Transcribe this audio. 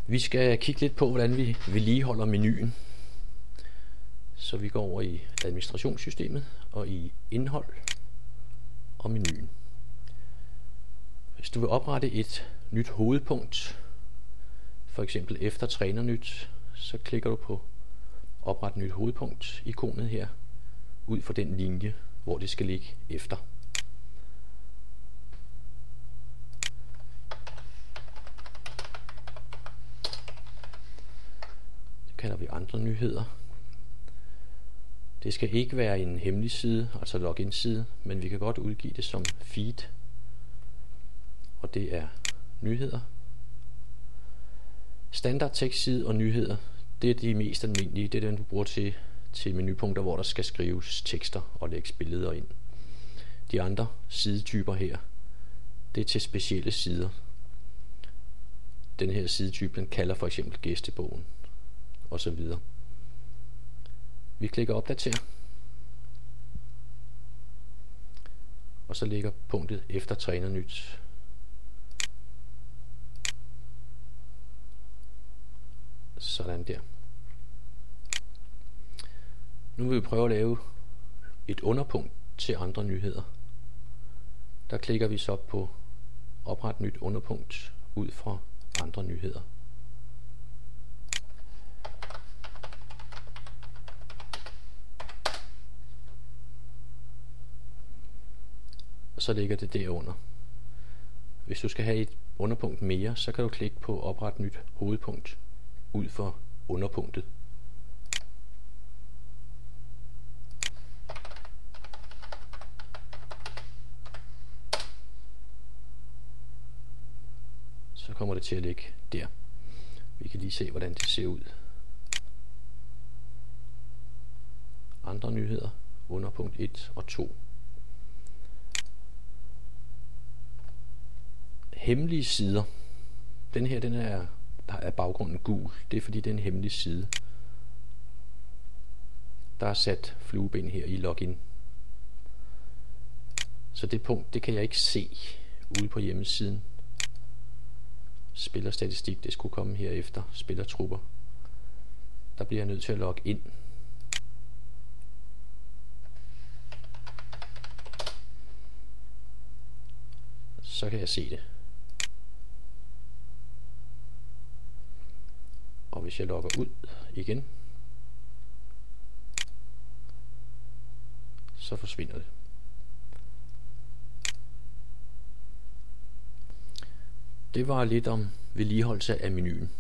Vi skal kigge lidt på, hvordan vi vedligeholder menuen. Så vi går over i administrationssystemet og i indhold og menuen. Hvis du vil oprette et nyt hovedpunkt, for eksempel efter trænernyt, så klikker du på opret nyt hovedpunkt ikonet her, ud for den linje, hvor det skal ligge efter. Det kalder vi andre nyheder. Det skal ikke være en hemmelig side, altså login side, men vi kan godt udgive det som feed. Og det er nyheder. Standard tekstside og nyheder, det er de mest almindelige. Det er den, du bruger til menupunkter, hvor der skal skrives tekster og lægges billeder ind. De andre sidetyper her, det er til specielle sider. Den her sidetype, den kalder for eksempel gæstebogen og så videre. Vi klikker opdater, og så ligger punktet efter trænernyt. Sådan der. Nu vil vi prøve at lave et underpunkt til andre nyheder. Der klikker vi så på opret nyt underpunkt ud fra andre nyheder. Og så ligger det derunder. Hvis du skal have et underpunkt mere, så kan du klikke på opret nyt hovedpunkt ud for underpunktet. Så kommer det til at ligge der. Vi kan lige se, hvordan det ser ud. Andre nyheder, underpunkt 1 og 2. Hemmelige sider. Den her, der er baggrunden gul. Det er fordi det er en hemmelig side. Der er sat flueben her i login. Så det punkt, det kan jeg ikke se ude på hjemmesiden. Spillerstatistik, det skulle komme her efter spillertrupper. Der bliver jeg nødt til at logge ind. Så kan jeg se det. Og hvis jeg logger ud igen, så forsvinder det. Det var lidt om vedligeholdelse af menuen.